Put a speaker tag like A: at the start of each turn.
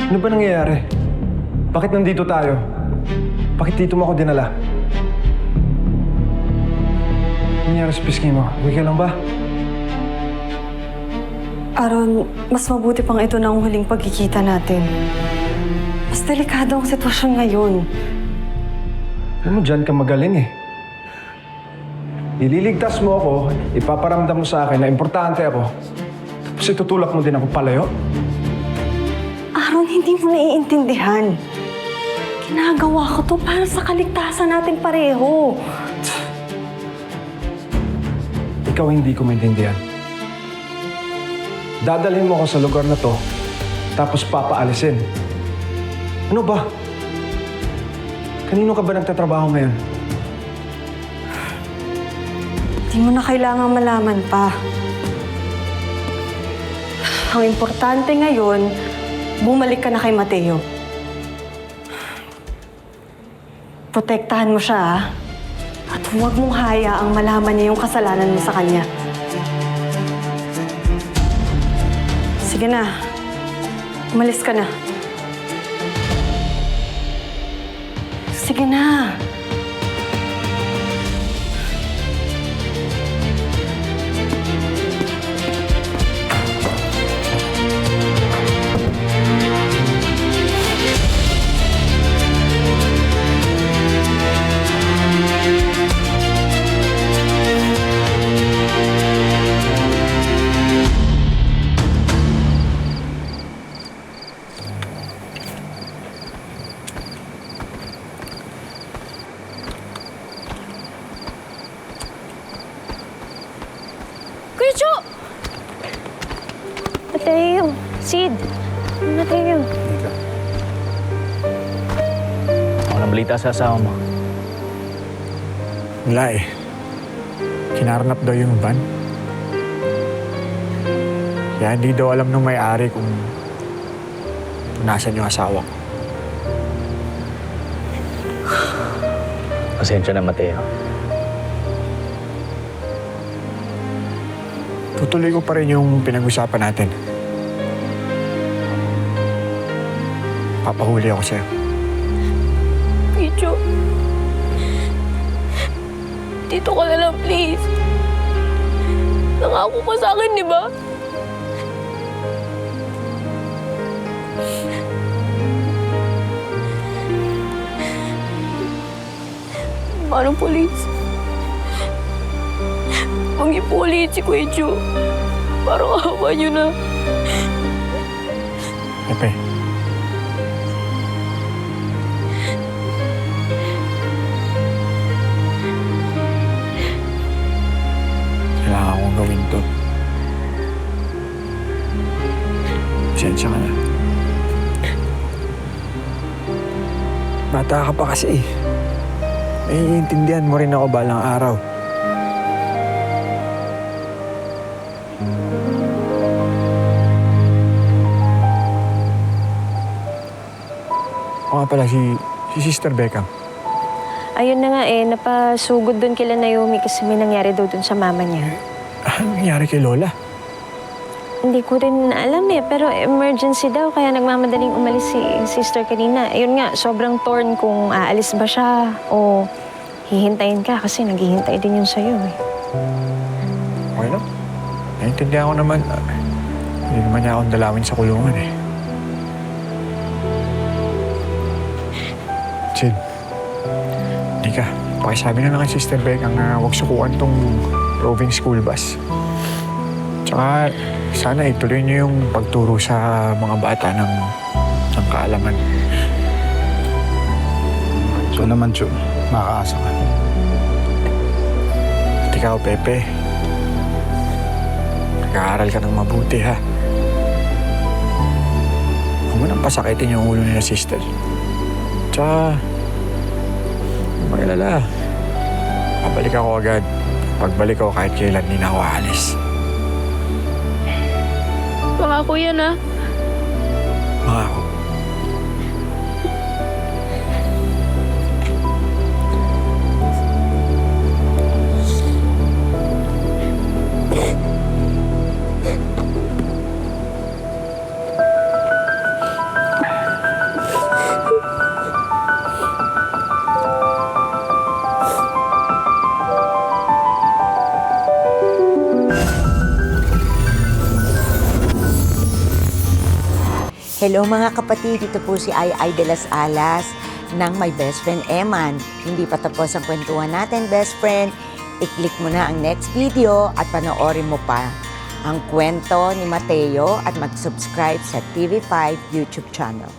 A: Ano ba nangyayari? Bakit nandito tayo? Bakit dito mo ako dinala? Ano nangyayari sa pisngi mo? Okay ka lang ba?
B: Aaron, mas mabuti pang ito na ang huling pagkikita natin. Mas delikado ang sitwasyon ngayon.
A: Alam mo, dyan ka magaling eh. Ililigtas mo ako, ipaparamdam mo sa akin na importante ako. Tapos itutulak mo din ako palayo?
B: Aaron, hindi mo naiintindihan. Ginagawa ko to para sa kaligtasan natin pareho.
A: Ikaw hindi ko maintindihan. Dadalhin mo ako sa lugar na to, tapos papaalisin. Ano ba? Kanino ka ba nagtatrabaho ngayon?
B: Hindi mo na kailangang malaman pa. Ang importante ngayon, bumalik ka na kay Mateo. Protektahan mo siya, ah. At huwag mong hayaang malaman niya yung kasalanan mo sa kanya. Sige na. Umalis ka na. Sige na.
C: Kuya Cho! Mateo, Sid. Mateo.
D: Nika. Ako nang balita sa asawa mo.
E: Wala eh. Kinarnap daw yung van. Kaya hindi daw alam ng may-ari kung nasan yung asawa ko.
D: Pasensya na, Mateo.
E: Tutuloy ko pa rin yung pinag-usapan natin. Papahuli ako sa'yo.
C: Kuya Cho. Dito ka na lang, please. Nangako ka sa akin, di ba? Manong polis. Huwag niyo po ulit si Kuya Cho. Parang awa niyo na.
E: Pepe. Kailangan kong gawin to. Pasensya ka na. Bata ka pa kasi eh. Naiintindihan mo rin ako balang araw. O nga pala, si Sister Beckham.
C: Ayun na nga napasugod doon kila Naomi kasi may nangyari daw doon sa mama niya.
E: Anong nangyari kay Lola?
C: Hindi ko rin alam pero emergency daw kaya nagmamadaling umalis si sister kanina. Ayun nga, sobrang torn kung aalis ba siya o hihintayin ka kasi naghihintay din yun sa'yo eh.
E: Okay lang. Naiintindihan ko naman. Hindi naman niya akong dalawin sa kulungan eh. Sid, Nika, pakisabi na lang kay Sister Beckham na huwag sukuan tong roving school bus. Tsaka sana ituloy niyo yung pagturo sa mga bata ng kaalaman.
D: So naman, Cho, makakaasa ka.
E: At ikaw, Pepe, nag-aaral ka ng mabuti, ha? Huwag mo nang pasakitin yung ulo nila, sister. Tsaka, huwag mag-alala. Pabalik ako agad. Pagbalik ko, kahit kailan, hindi na ako aalis.
C: Pangako yan
E: Mangako.
F: Hello mga kapatid, ito po si Ay de las Alas ng My Best Friend Eman. Hindi pa tapos ang kwentuhan natin, best friend. I-click mo na ang next video at panoorin mo pa ang kwento ni Mateo at mag-subscribe sa TV5 YouTube channel.